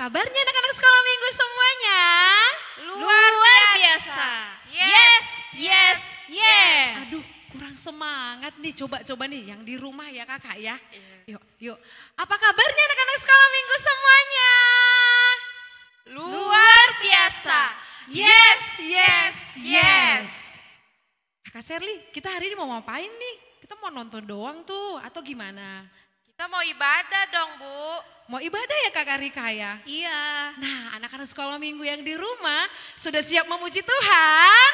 kabarnya anak-anak sekolah minggu semuanya? Luar biasa. Yes, yes, yes. Aduh, kurang semangat nih. Coba nih yang di rumah ya kakak ya. Yuk. Apa kabarnya anak-anak sekolah minggu semuanya? Luar biasa. Yes, yes, yes. Kakak Sherly, kita hari ini mau ngapain nih? Kita mau nonton doang tuh atau gimana? Kita mau ibadah dong, Bu. Mau ibadah ya Kakak Rika ya? Iya. Nah, anak-anak sekolah minggu yang di rumah sudah siap memuji Tuhan?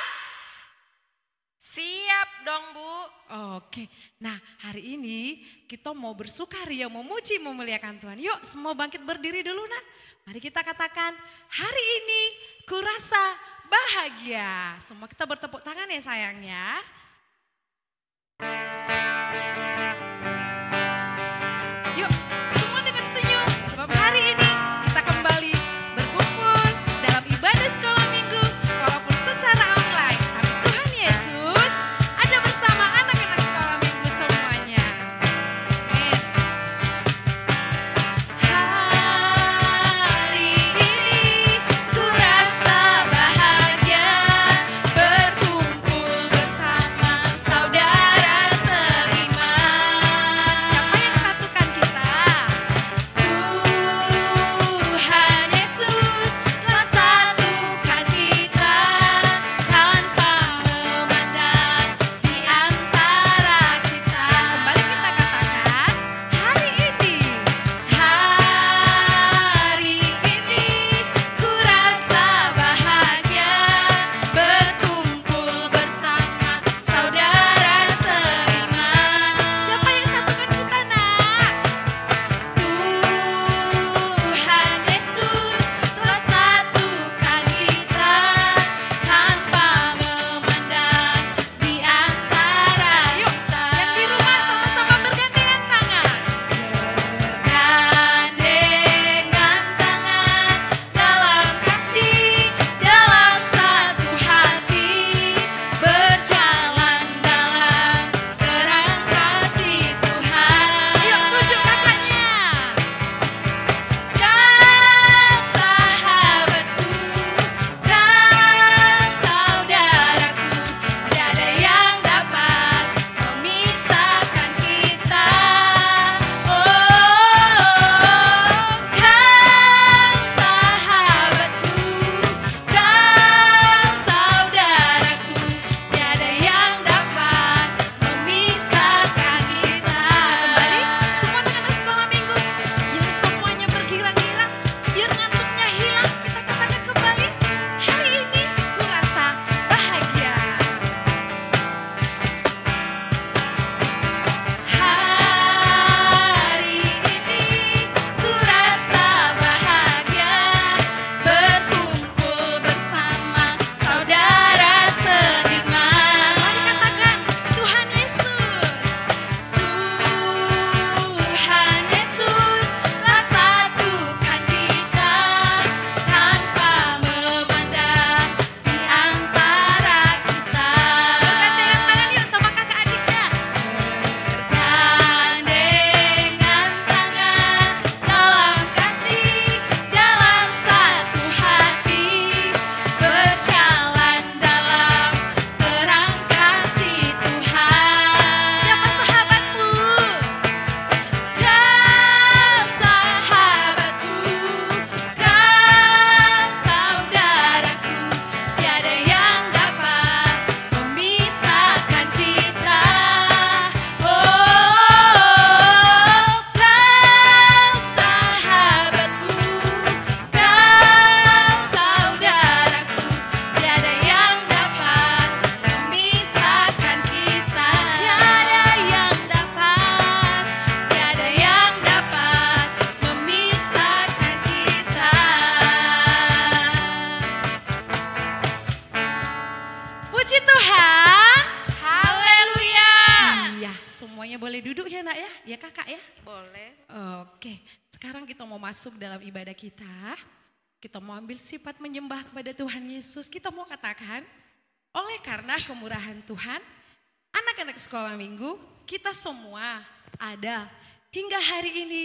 Siap dong, Bu. Oke, nah hari ini kita mau bersukaria, memuji, memuliakan Tuhan. Yuk semua bangkit berdiri dulu nak. Mari kita katakan, hari ini kurasa bahagia. Semua kita bertepuk tangan ya sayangnya. Yuk semua dengan senyum, sebab hari ini kita kembali berkumpul dalam ibadah sekolah minggu. Walaupun secara online, tapi Tuhan Yesus ada bersama anak-anak sekolah minggu semuanya. Amin. Hari ini ku rasa bahagia, berkumpul bersama saudara seiman. Siapa yang satukan kita? Tuhan Yesus telah satukan kita tanpa memandang di antara kita. Kembali kita katakan, hari ini ku rasa bahagia, berkumpul bersama saudara seiman. Siapa yang satukan kita nak? Tuhan Yesus telah satukan kita tanpa memandang di antara kita. Yang di rumah sama-sama bergandengan tangan. Bergandengan tangan dalam kasih, dalam satu hati, berjalan dalam terang kasih Tuhan. Yuk tunjuk kakaknya. Dan sahabatku, dan saudaraku, tiada yang dapat memisahkan kita. Kan sahabatku, kan saudaraku, tiada yang dapat memisahkan kita. Kembali semua anak-anak sekolah minggu, biar semuanya bergirang-girang, biar ngantuknya hilang. Kita katakan kembali, hari ini ku rasa bahagia. Hari ini ku rasa bahagia, berkumpul bersama saudara seiman. Mari katakan, Tuhan Yesus. Tuhan Yesus telah satukan kita tanpa memandang di antara kita. Bergandengan tangan yuk sama kakak adiknya. Bergandengan tangan dalam kasih, dalam satu hati, berjalan dalam terang kasih Tuhan. Siapa sahabatmu? Kan sahabatku, kan saudaraku, tiada yang dapat memisahkan kita. Kan sahabatku, kan saudaraku, tiada yang dapat memisahkan kita. Tiada yang dapat memisahkan kita. Puji Tuhan. Haleluya. Iya, semuanya boleh duduk ya nak ya? Ya kakak ya? Boleh. Oke, sekarang kita mau masuk dalam ibadah kita. Kita mau ambil sifat menyembah kepada Tuhan Yesus. Kita mau katakan, oleh karena kemurahan Tuhan, anak-anak sekolah minggu, kita semua ada hingga hari ini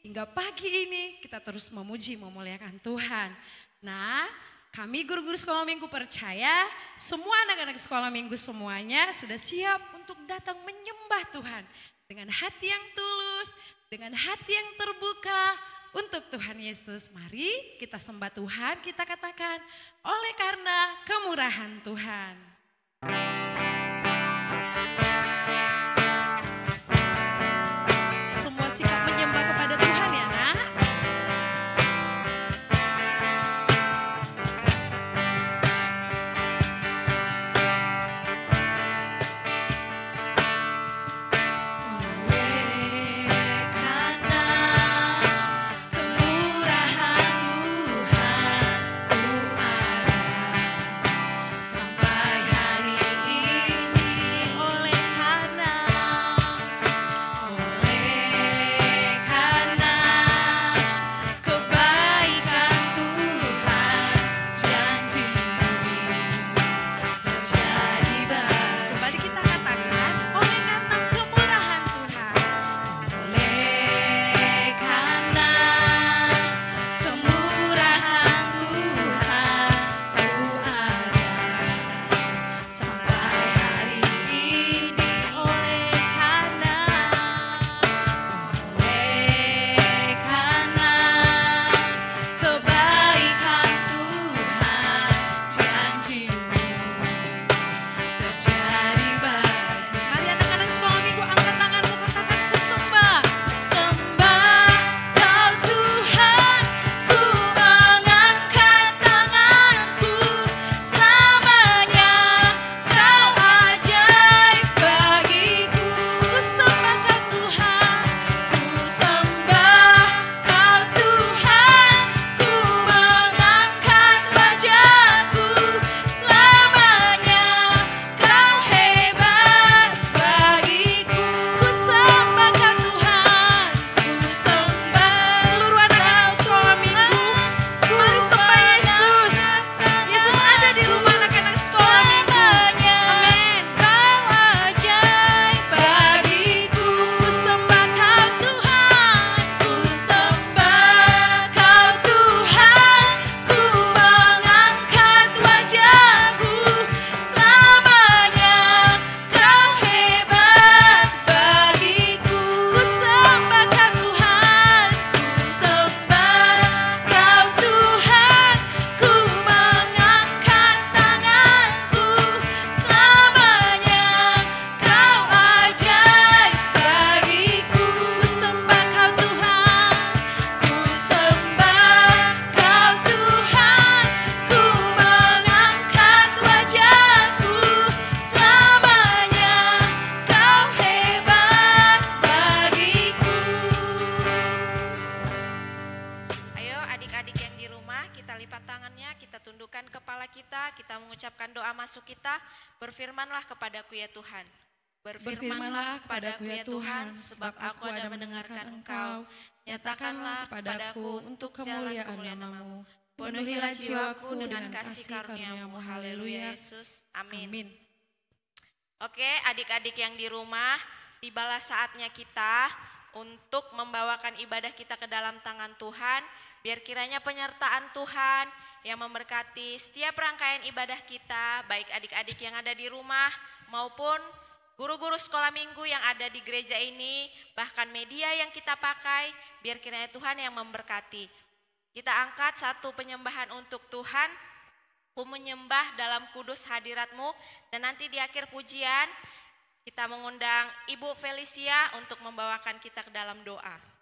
hingga pagi ini kita terus memuji, memuliakan Tuhan. Nah, kami guru-guru sekolah minggu percaya semua anak-anak sekolah minggu semuanya sudah siap untuk datang menyembah Tuhan. Dengan hati yang tulus, dengan hati yang terbuka untuk Tuhan Yesus. Mari kita sembah Tuhan, kita katakan oleh karena kemurahan Tuhan. Semua sikap menyembah kepada Tuhan ya nak. Berfirmanlah kepadaku ya Tuhan. Berfirmanlah kepadaku ya Tuhan, sebab aku ada mendengarkan Engkau. Nyatakanlah kepadaku untuk kemuliaan nama-Mu. Penuhilah jiwaku dengan kasih karunia-Mu. Haleluya Yesus. Amin. Oke, adik-adik yang di rumah, tibalah saatnya kita untuk membawakan ibadah kita ke dalam tangan Tuhan. Biar kiranya penyertaan Tuhan yang memberkati setiap rangkaian ibadah kita, baik adik-adik yang ada di rumah maupun guru-guru sekolah minggu yang ada di gereja ini, bahkan media yang kita pakai, biar kiranya Tuhan yang memberkati. Kita angkat satu penyembahan untuk Tuhan, ku menyembah dalam kudus hadirat-Mu, dan nanti di akhir pujian kita mengundang Ibu Felicia untuk membawakan kita ke dalam doa.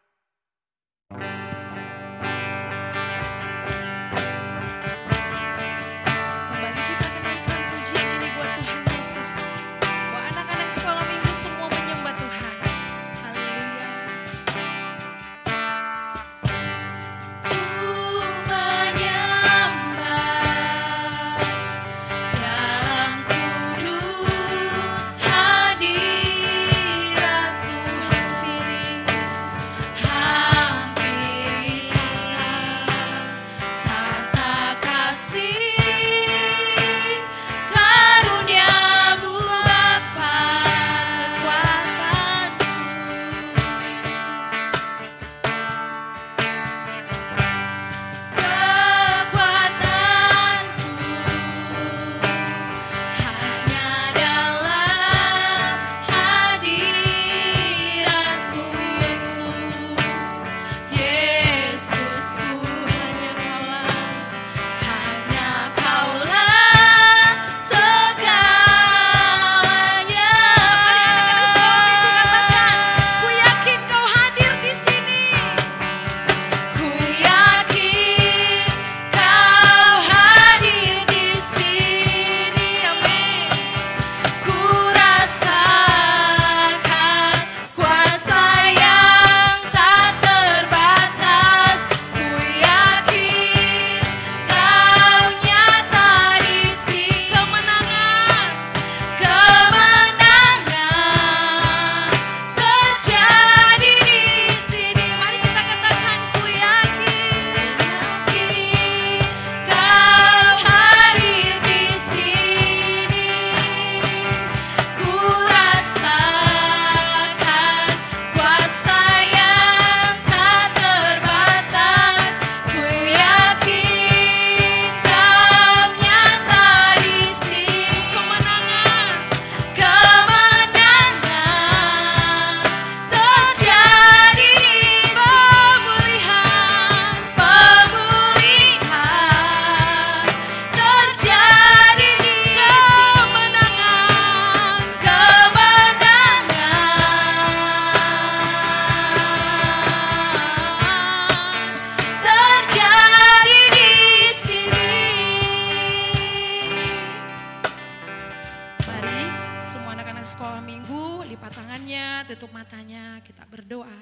Sarjana, kita berdoa.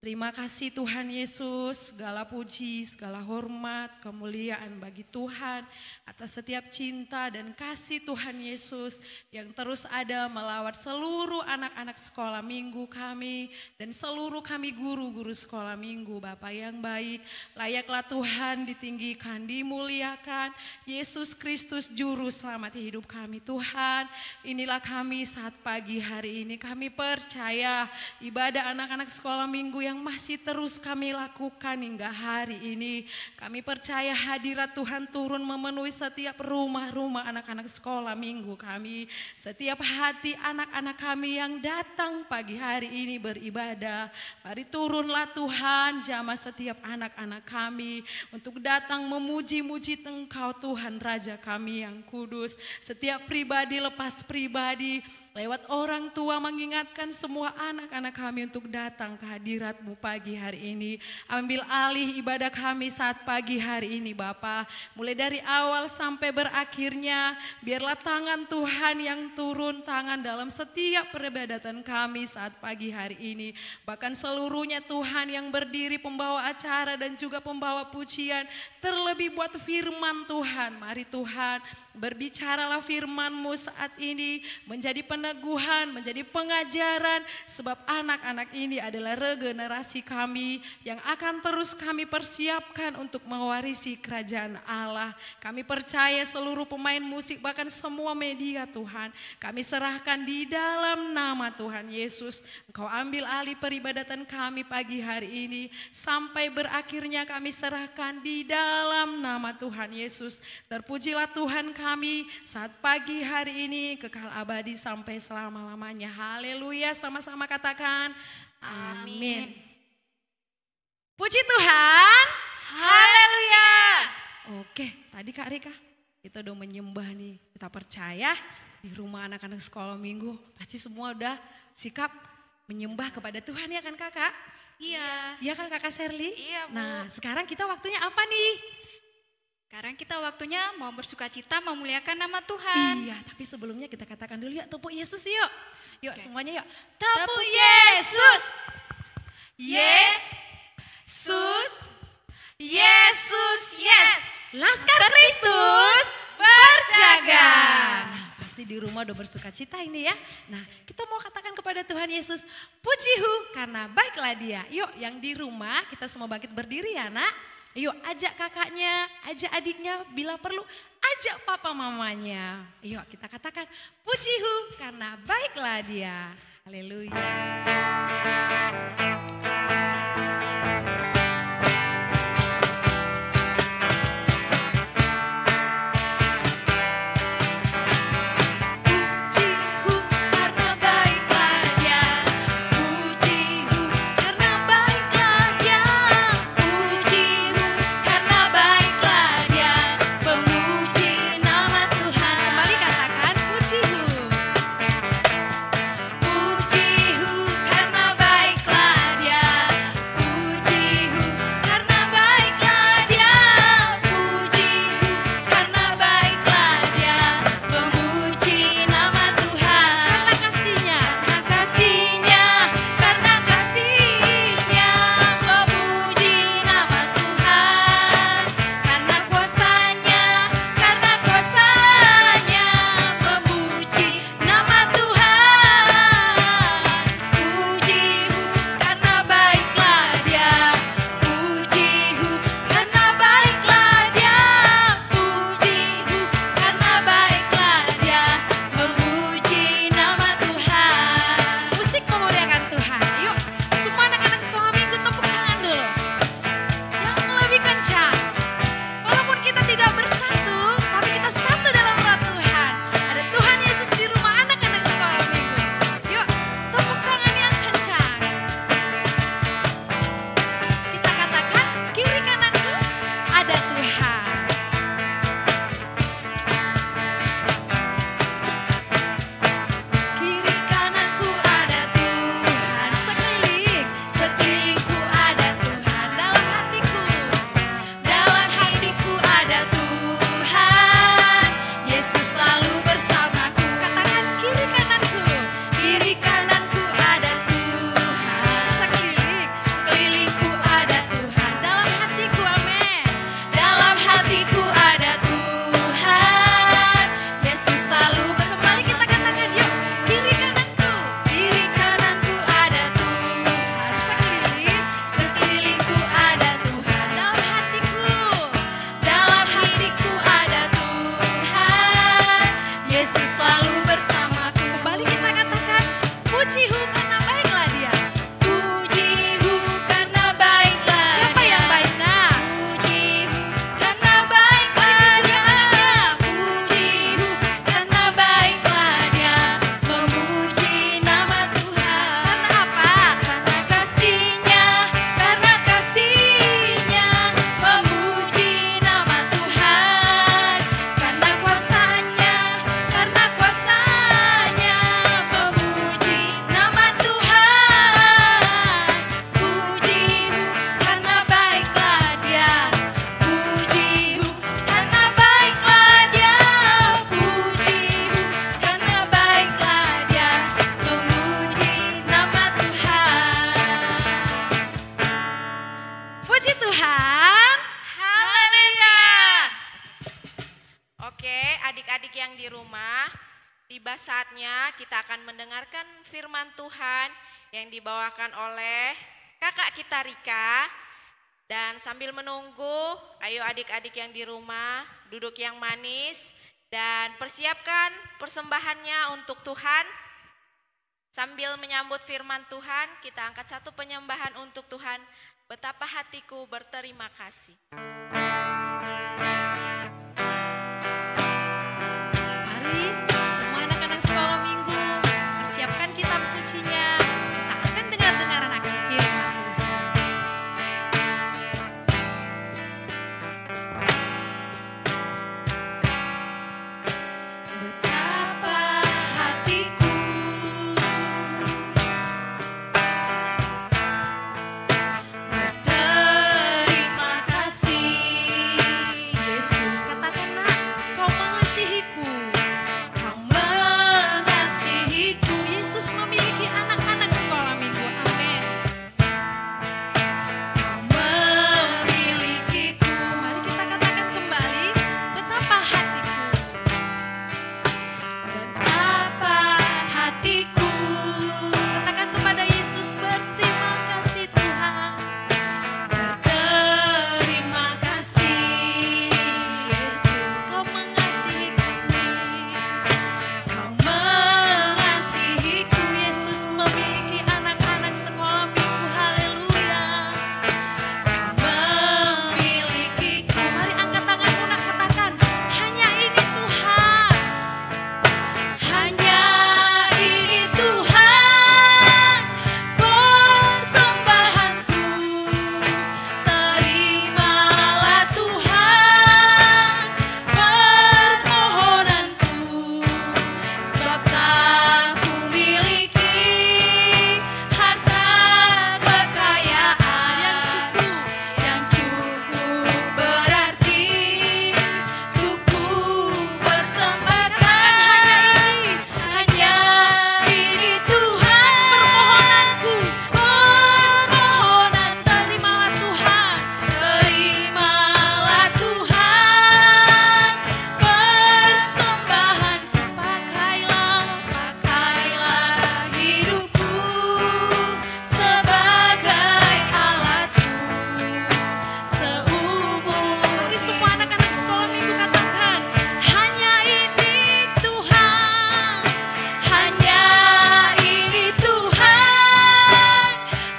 Terima kasih Tuhan Yesus, segala puji, segala hormat, kemuliaan bagi Tuhan atas setiap cinta dan kasih Tuhan Yesus yang terus ada melawat seluruh anak-anak sekolah minggu kami dan seluruh kami guru-guru sekolah minggu. Bapa yang baik, layaklah Tuhan ditinggikan, dimuliakan. Yesus Kristus juru selamat hidup kami Tuhan. Inilah kami saat pagi hari ini, kami percaya ibadah anak-anak sekolah minggu yang masih terus kami lakukan hingga hari ini. Kami percaya hadirat Tuhan turun memenuhi setiap rumah-rumah anak-anak sekolah minggu kami. Setiap hati anak-anak kami yang datang pagi hari ini beribadah. Mari turunlah Tuhan, jamah setiap anak-anak kami untuk datang memuji-muji Engkau Tuhan Raja kami yang kudus. Setiap pribadi lepas pribadi, lewat orang tua mengingatkan semua anak-anak kami untuk datang ke hadirat-Mu pagi hari ini. Ambil alih ibadah kami saat pagi hari ini Bapa. Mulai dari awal sampai berakhirnya, biarlah tangan Tuhan yang turun tangan dalam setiap peribadatan kami saat pagi hari ini. Bahkan seluruhnya Tuhan yang berdiri pembawa acara dan juga pembawa pujian. Terlebih buat firman Tuhan. Mari Tuhan berbicaralah firman-Mu saat ini menjadi peneguhan, menjadi pengajaran, sebab anak-anak ini adalah regenerasi kami yang akan terus kami persiapkan untuk mewarisi kerajaan Allah. Kami percaya seluruh pemain musik bahkan semua media Tuhan, kami serahkan di dalam nama Tuhan Yesus. Engkau ambil alih peribadatan kami pagi hari ini sampai berakhirnya kami serahkan di dalam nama Tuhan Yesus. Terpujilah Tuhan kami saat pagi hari ini kekal abadi sampai selama-lamanya. Haleluya, sama-sama katakan amin. Puji Tuhan. Haleluya. Oke, tadi Kak Rika kita udah menyembah nih. Kita percaya di rumah anak-anak sekolah minggu pasti semua udah sikap menyembah kepada Tuhan ya kan Kakak? Iya. Iya kan Kakak Sherly? Iya Bu. Nah sekarang kita waktunya apa nih? Sekarang kita waktunya mau bersukacita memuliakan nama Tuhan. Iya, tapi sebelumnya kita katakan dulu yuk, tepuk Yesus yuk. Yuk Oke. semuanya yuk. Tepuk Yesus. Yesus. Yesus, yes. Laskar Kristus berjaga. Nah, pasti di rumah udah bersukacita ini ya. Nah, kita mau katakan kepada Tuhan Yesus, pujihu karena baiklah Dia. Yuk, yang di rumah kita semua bangkit berdiri ya, Nak. Yuk ajak kakaknya, ajak adiknya, bila perlu ajak papa mamanya. Yuk kita katakan pujihu karena baiklah Dia. Haleluya. Pujihu karena baiklah Dia. tiba saatnya kita akan mendengarkan firman Tuhan yang dibawakan oleh kakak kita Rika. Dan sambil menunggu, ayo adik-adik yang di rumah duduk yang manis dan persiapkan persembahannya untuk Tuhan. Sambil menyambut firman Tuhan, kita angkat satu penyembahan untuk Tuhan. Betapa hatiku berterima kasih. Mari semua anak-anak sekolah minggu persiapkan kitab sucinya. Kita akan dengar-dengaran akan firman Tuhan. Betapa hatiku berterima kasih. Yesus, katakan nak, kau mengasihiku. Kau mengasihiku. Yesus memiliki anak-anak sekolah minggu. Amin. Kau memilikiku. Mari kita katakan kembali. Betapa hatiku. Betapa hatiku. Katakan kepada Yesus, berterima kasih Tuhan. Berterima kasih Yesus, kau mengasihi kami. Kau mengasihiku. Yesus memiliki anak-anak sekolah minggu. Haleluya. Kau memilikiku. Mari angkat tanganmu nak, katakan, hanya ini Tuhan. Hanya ini Tuhan persembahanku. Terimalah Tuhan permohonanku. Sebab tak kumiliki harta kekayaan yang cukup berarti untuk ku persembahkan. Hanya ini Tuhan permohonanku. Permohonan, terimalah Tuhan. Terimalah Tuhan persembahanku. Pakailah hidupku sebagai alatku seumur. Mari semua anak-anak sekolah minggu katakan, hanya ini Tuhan. Hanya ini Tuhan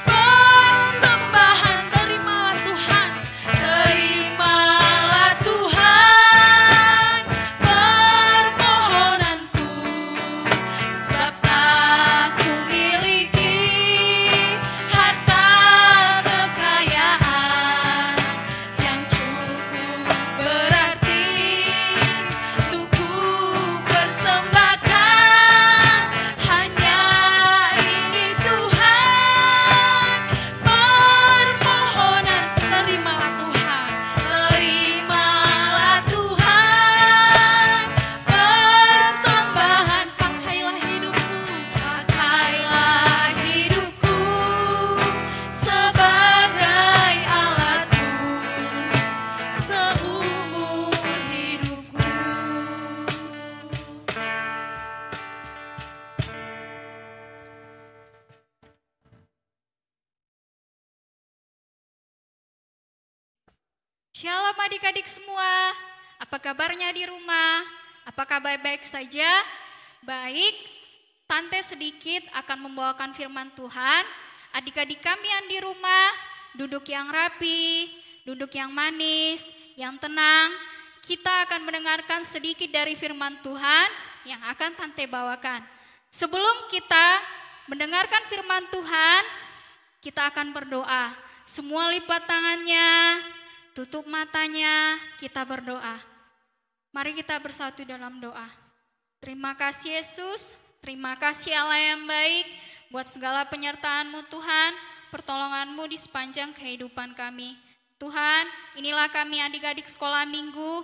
persembahan. Terimalah Tuhan. Terimalah Tuhan permohonanku. Sebab tak kumiliki harta kekayaan yang cukup berarti untuk ku persembahkan. Hanya ini Tuhan permohonan. Terimalah Tuhan. Terimalah Tuhan persembahan. Pakailah hidupku. Pakailah hidupku sebagai alatku seumur hidupku. Shalom adik-adik semua, apa kabarnya di rumah? Apakah baik-baik saja? Baik, Tante sedikit akan membawakan firman Tuhan. Adik-adik kami yang di rumah, duduk yang rapi, duduk yang manis, yang tenang. Kita akan mendengarkan sedikit dari firman Tuhan yang akan Tante bawakan. Sebelum kita mendengarkan firman Tuhan, kita akan berdoa. Semua lipat tangannya, tutup matanya, kita berdoa. Mari kita bersatu dalam doa. Terima kasih Yesus, terima kasih Allah yang baik buat segala penyertaan-Mu Tuhan, pertolongan-Mu di sepanjang kehidupan kami. Tuhan, inilah kami adik-adik sekolah minggu.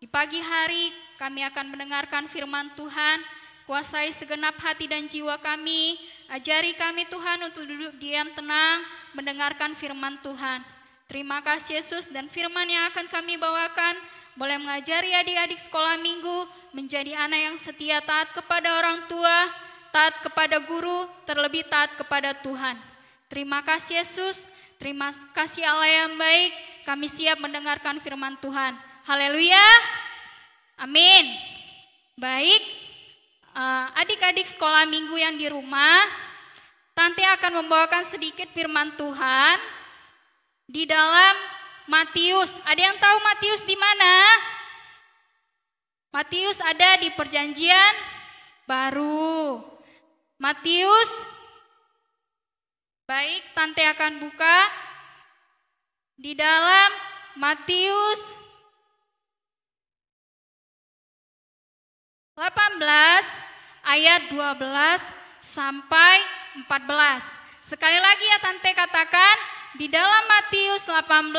Di pagi hari kami akan mendengarkan firman Tuhan. Kuasai segenap hati dan jiwa kami. Ajari kami Tuhan untuk duduk diam tenang mendengarkan firman Tuhan. Terima kasih Yesus, dan firman yang akan kami bawakan boleh mengajari adik-adik sekolah minggu menjadi anak yang setia, taat kepada orang tua, taat kepada guru, terlebih taat kepada Tuhan. Terima kasih Yesus, terima kasih Allah yang baik, kami siap mendengarkan firman Tuhan. Haleluya, amin. Baik, adik-adik sekolah minggu yang di rumah, Tante akan membawakan sedikit firman Tuhan di dalam Matius. Ada yang tahu Matius di mana? Matius ada di Perjanjian Baru. Matius, baik, Tante akan buka di dalam Matius 18 ayat 12 sampai 14. Sekali lagi ya Tante katakan, di dalam Matius 18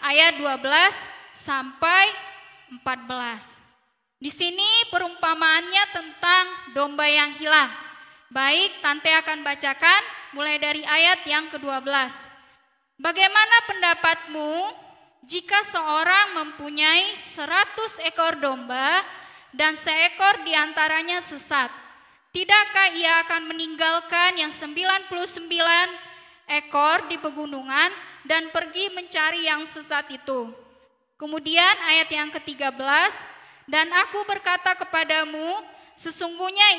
ayat 12 sampai 14. Di sini perumpamaannya tentang domba yang hilang. Baik, Tante akan bacakan mulai dari ayat yang ke-12. Bagaimana pendapatmu jika seorang mempunyai 100 ekor domba dan seekor diantaranya sesat? Tidakkah ia akan meninggalkan yang 99 ekor di pegunungan dan pergi mencari yang sesat itu? Kemudian ayat yang ke-13, dan aku berkata kepadamu, sesungguhnya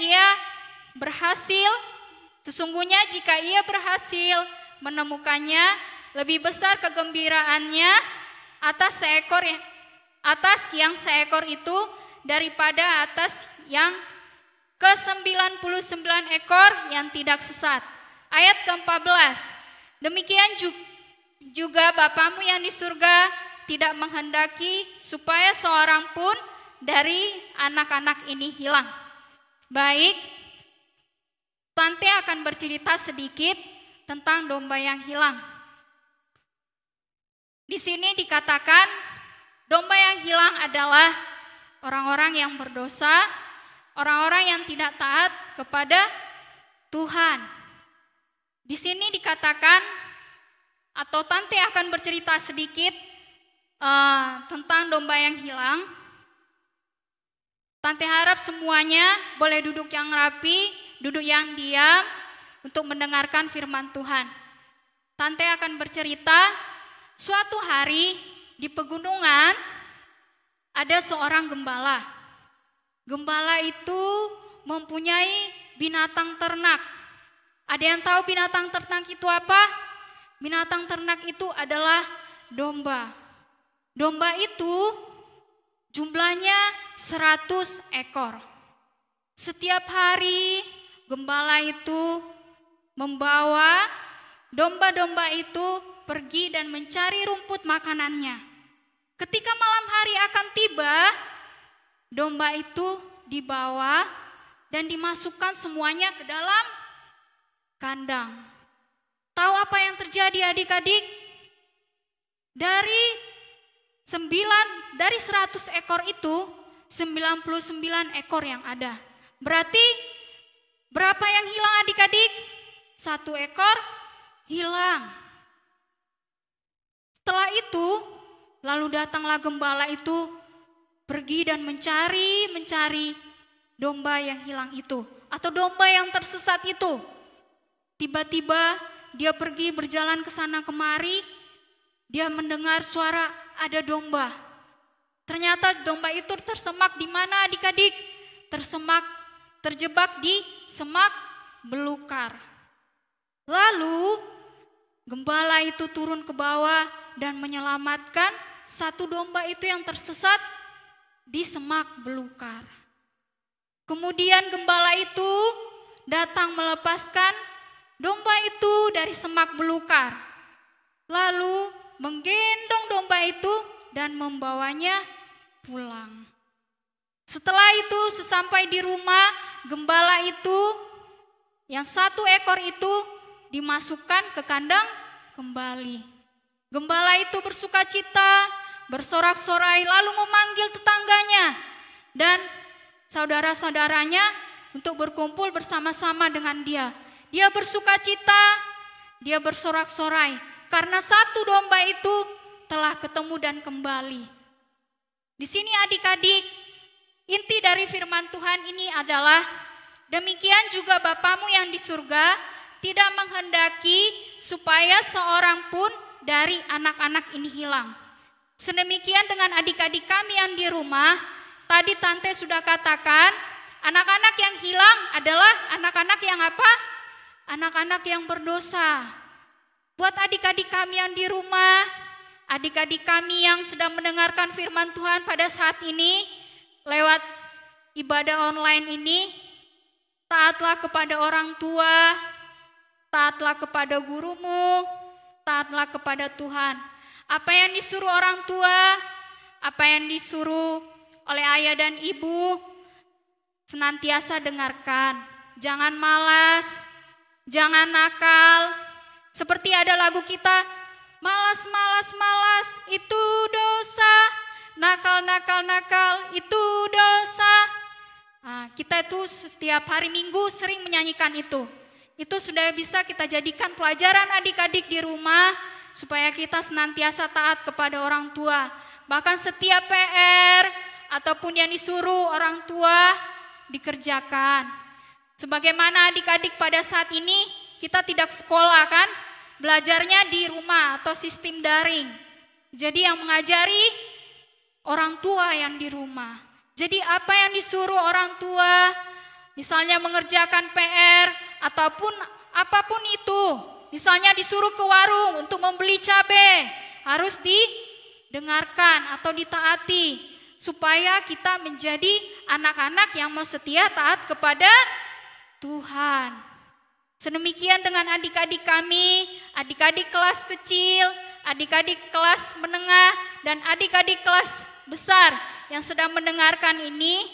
jika ia berhasil menemukannya, lebih besar kegembiraannya atas yang seekor itu daripada atas yang ke-99 ekor yang tidak sesat. Ayat ke-14, demikian juga Bapamu yang di surga tidak menghendaki supaya seorang pun dari anak-anak ini hilang. Baik, Tante akan bercerita sedikit tentang domba yang hilang. Di sini dikatakan domba yang hilang adalah orang-orang yang berdosa, orang-orang yang tidak taat kepada Tuhan. Di sini dikatakan, atau Tante akan bercerita sedikit tentang domba yang hilang. Tante harap semuanya boleh duduk yang rapi, duduk yang diam untuk mendengarkan firman Tuhan. Tante akan bercerita, suatu hari di pegunungan ada seorang gembala. Gembala itu mempunyai binatang ternak. Ada yang tahu binatang ternak itu apa? Binatang ternak itu adalah domba. Domba itu jumlahnya 100 ekor. Setiap hari gembala itu membawa domba-domba itu pergi dan mencari rumput makanannya. Ketika malam hari akan tiba, domba itu dibawa dan dimasukkan semuanya ke dalam kandang. Tahu apa yang terjadi adik-adik? Dari 100 ekor itu 99 ekor yang ada. Berarti berapa yang hilang adik-adik? 1 ekor hilang. Setelah itu lalu datanglah gembala itu pergi dan mencari domba yang hilang itu atau domba yang tersesat itu. Tiba-tiba dia pergi berjalan ke sana kemari, dia mendengar suara ada domba. Ternyata domba itu tersemak di mana adik-adik? Terjebak di semak belukar. Lalu gembala itu turun ke bawah dan menyelamatkan satu domba itu yang tersesat di semak belukar. Kemudian gembala itu datang melepaskan domba itu dari semak belukar. Lalu menggendong domba itu dan membawanya pulang. Setelah itu sesampai di rumah, gembala itu yang 1 ekor itu dimasukkan ke kandang kembali. Gembala itu bersukacita, bersorak-sorai lalu memanggil tetangganya dan saudara-saudaranya untuk berkumpul bersama-sama dengan dia. Dia bersukacita, dia bersorak-sorai karena 1 domba itu telah ketemu dan kembali. Di sini adik-adik, inti dari firman Tuhan ini adalah demikian juga Bapamu yang di surga tidak menghendaki supaya seorang pun dari anak-anak ini hilang. Sedemikian dengan adik-adik kami yang di rumah, tadi Tante sudah katakan, anak-anak yang hilang adalah anak-anak yang apa? Anak-anak yang berdosa. Buat adik-adik kami yang di rumah, adik-adik kami yang sedang mendengarkan firman Tuhan pada saat ini, lewat ibadah online ini, taatlah kepada orang tua, taatlah kepada gurumu, taatlah kepada Tuhan. Apa yang disuruh orang tua, apa yang disuruh oleh ayah dan ibu, senantiasa dengarkan. Jangan malas, jangan nakal. Seperti ada lagu kita, malas, malas, malas, itu dosa. Nakal, nakal, nakal, itu dosa. Nah, kita itu setiap hari Minggu sering menyanyikan itu. Itu sudah bisa kita jadikan pelajaran adik-adik di rumah, supaya kita senantiasa taat kepada orang tua. Bahkan setiap PR ataupun yang disuruh orang tua dikerjakan. Sebagaimana adik-adik pada saat ini kita tidak sekolah kan, belajarnya di rumah atau sistem daring. Jadi yang mengajari orang tua yang di rumah. Jadi apa yang disuruh orang tua, misalnya mengerjakan PR ataupun apapun itu, misalnya disuruh ke warung untuk membeli cabai, harus didengarkan atau ditaati supaya kita menjadi anak-anak yang mau setia taat kepada Tuhan. Sedemikian dengan adik-adik kami, adik-adik kelas kecil, adik-adik kelas menengah, dan adik-adik kelas besar yang sedang mendengarkan ini,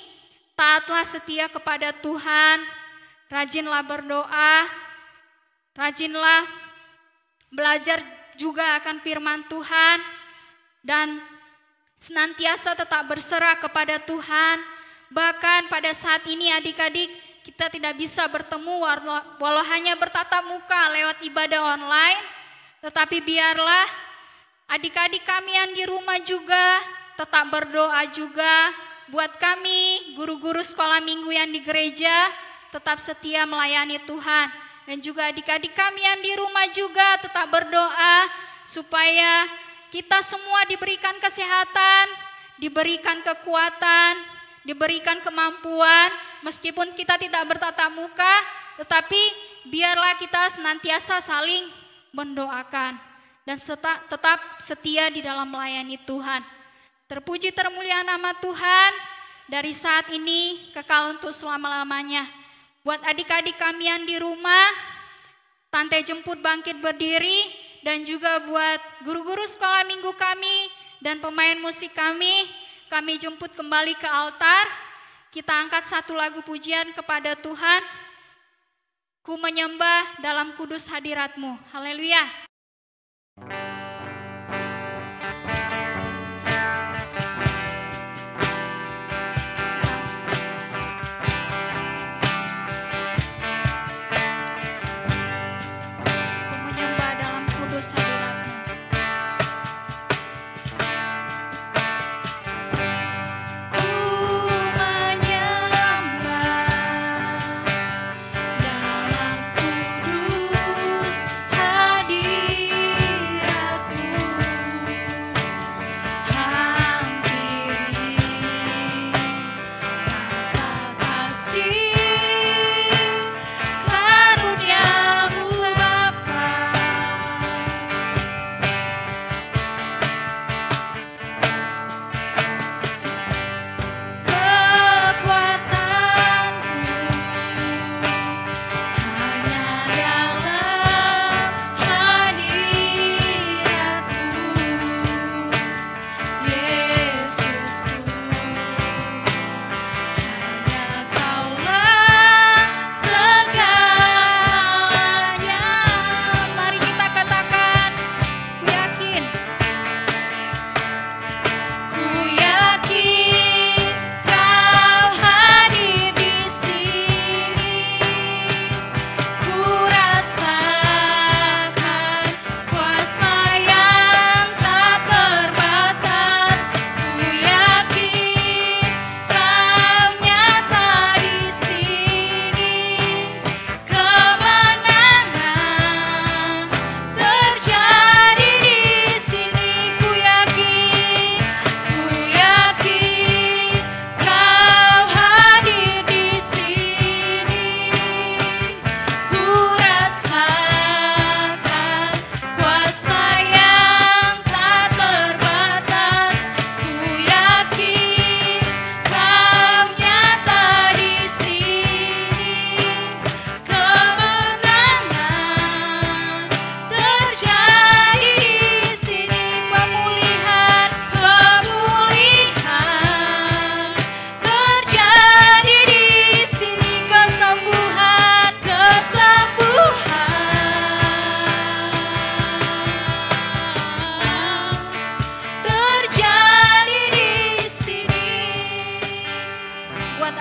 taatlah setia kepada Tuhan, rajinlah berdoa, rajinlah belajar juga akan firman Tuhan, dan senantiasa tetap berserah kepada Tuhan. Bahkan pada saat ini adik-adik kita tidak bisa bertemu walau hanya bertatap muka lewat ibadah online, tetapi biarlah adik-adik kami yang di rumah juga tetap berdoa juga. Buat kami guru-guru sekolah minggu yang di gereja tetap setia melayani Tuhan. Dan juga adik-adik kami yang di rumah juga tetap berdoa supaya kita semua diberikan kesehatan, diberikan kekuatan, diberikan kemampuan, meskipun kita tidak bertatap muka, tetapi biarlah kita senantiasa saling mendoakan dan tetap setia di dalam melayani Tuhan. Terpuji termulia nama Tuhan, dari saat ini kekal untuk selama-lamanya. Buat adik-adik kami yang di rumah, Tante jemput bangkit berdiri, dan juga buat guru-guru sekolah minggu kami dan pemain musik kami jemput kembali ke altar. Kita angkat satu lagu pujian kepada Tuhan. Ku menyembah dalam kudus hadirat-Mu. Haleluya. Hadir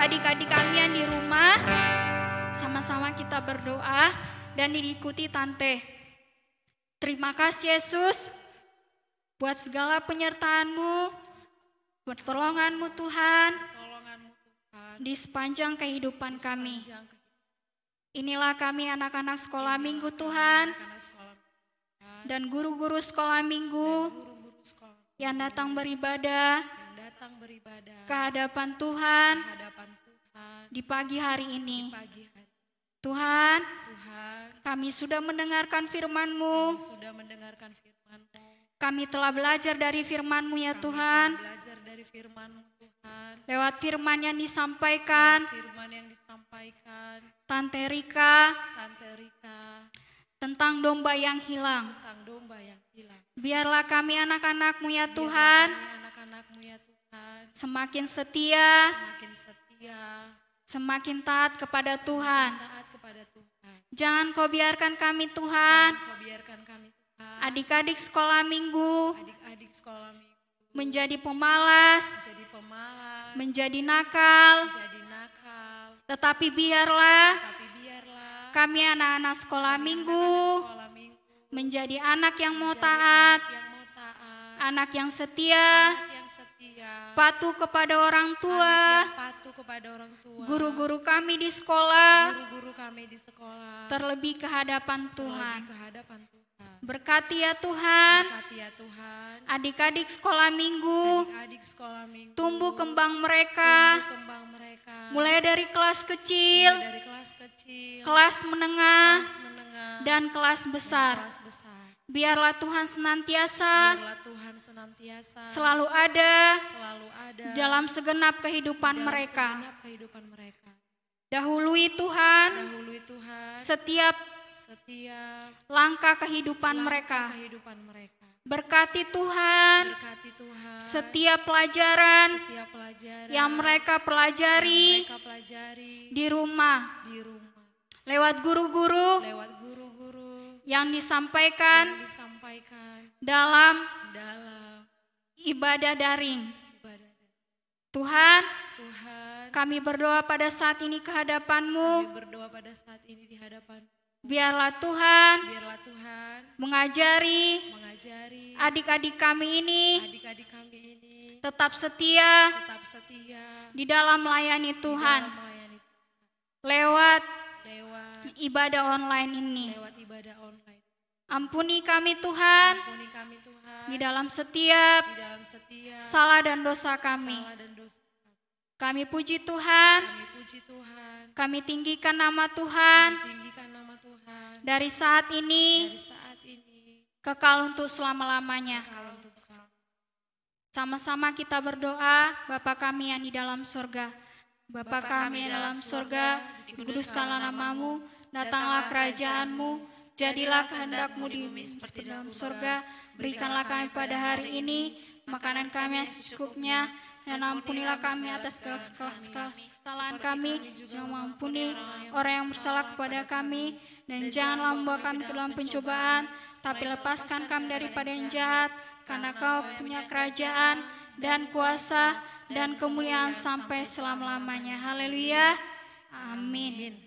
adik-adik kami yang di rumah, sama-sama kita berdoa dan diikuti Tante. Terima kasih Yesus buat segala penyertaan-Mu, pertolongan-Mu Tuhan di sepanjang kehidupan kami. Inilah kami anak-anak sekolah minggu Tuhan dan guru-guru sekolah minggu yang datang beribadah ke hadapan Tuhan di pagi hari ini. Tuhan, kami sudah mendengarkan firman-Mu. Kami telah belajar dari firman-Mu ya Tuhan. Lewat firman yang disampaikan Tante Rika tentang domba yang hilang. Biarlah kami anak-anak-Mu ya Tuhan semakin setia, semakin taat kepada Tuhan. Jangan Kau biarkan kami Tuhan, adik-adik sekolah minggu menjadi pemalas, menjadi nakal, tetapi biarlah kami anak-anak sekolah minggu menjadi anak yang mau taat, anak yang setia, patuh kepada orang tua, guru-guru kami di sekolah, terlebih ke hadapan Tuhan. Berkati ya Tuhan, adik-adik sekolah minggu, tumbuh kembang mereka, mulai dari kelas kecil, kelas menengah, dan kelas besar. Biarlah Tuhan senantiasa selalu ada dalam segenap kehidupan mereka. Dahului Tuhan setiap langkah kehidupan mereka. Berkati Tuhan setiap pelajaran yang mereka pelajari di rumah, lewat guru-guru yang disampaikan dalam ibadah daring. Tuhan, kami berdoa pada saat ini ke hadapan-Mu. Biarlah Tuhan mengajari adik-adik kami ini tetap setia di dalam melayani Tuhan lewat ibadah online ini. Ampuni kami Tuhan di dalam setiap salah dan dosa kami. Kami puji Tuhan, kami tinggikan nama Tuhan dari saat ini kekal untuk selama-lamanya. Sama-sama kita berdoa, Bapa kami yang di dalam surga. Bapa kami yang dalam surga, dikuduskanlah nama-Mu, datanglah kerajaan-Mu, jadilah kehendak-Mu di bumi seperti dalam surga. Berikanlah kami pada hari ini makanan kami yang secukupnya, dan ampunilah kami atas segala kesalahan kami, jangan mengampuni orang yang bersalah kepada kami, dan janganlah membawa kami ke dalam pencobaan, tapi lepaskan kami daripada yang jahat, karena Kau punya kerajaan dan kuasa dan kemuliaan sampai selama-lamanya. Haleluya. Amin.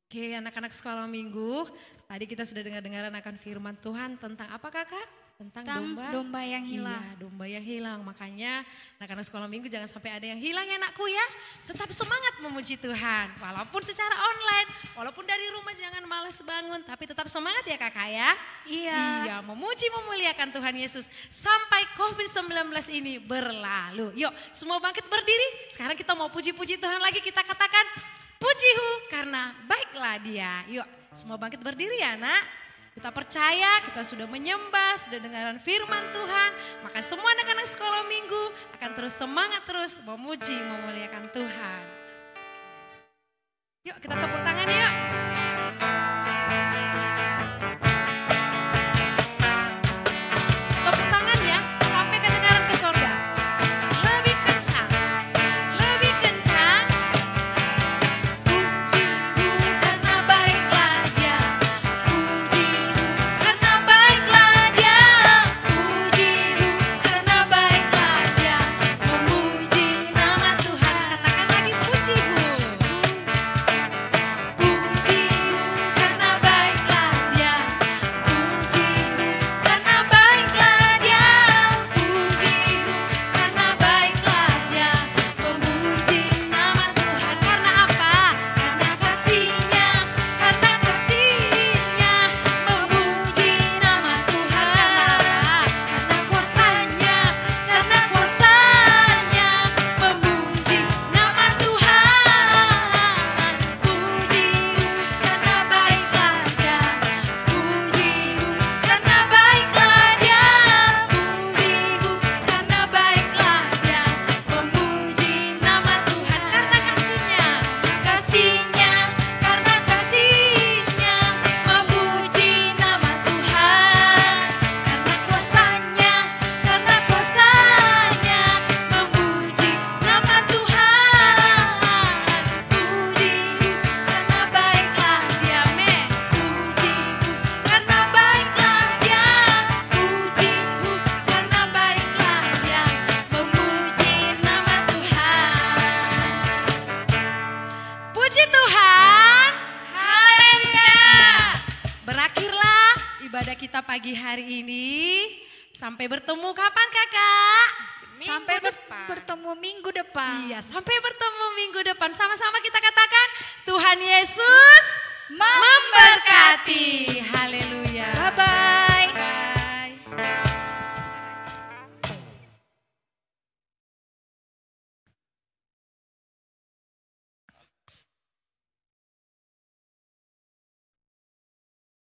Oke, anak-anak sekolah minggu, tadi kita sudah dengar-dengaran akan firman Tuhan tentang apa Kakak? Tentang domba yang hilang. Iya, domba yang hilang. Makanya anak-anak sekolah minggu jangan sampai ada yang hilang ya anakku ya. Tetap semangat memuji Tuhan. Walaupun secara online, walaupun dari rumah jangan malas bangun. Tapi tetap semangat ya kakak ya. Iya. Iya, memuji memuliakan Tuhan Yesus. Sampai COVID-19 ini berlalu. Yuk semua bangkit berdiri. Sekarang kita mau puji-puji Tuhan lagi. Kita katakan pujihu karena baiklah Dia. Yuk semua bangkit berdiri ya nak. Kita percaya, kita sudah menyembah, sudah dengaran firman Tuhan. Maka semua anak-anak sekolah minggu akan terus semangat terus memuji, memuliakan Tuhan. Yuk kita tepuk tangan yuk. Tepuk tangan ya, sampai kedengaran ke sorga. Lebih kencang, lebih kencang. Pujihu karena baiklah Dia. Pujihu karena baiklah Dia. Pujihu karena baiklah Dia. Memuji nama Tuhan. pagi hari ini. Sampai bertemu kapan kakak? Sampai bertemu minggu depan. Iya, sampai bertemu minggu depan. Sama-sama kita katakan, Tuhan Yesus memberkati. Haleluya. Bye-bye.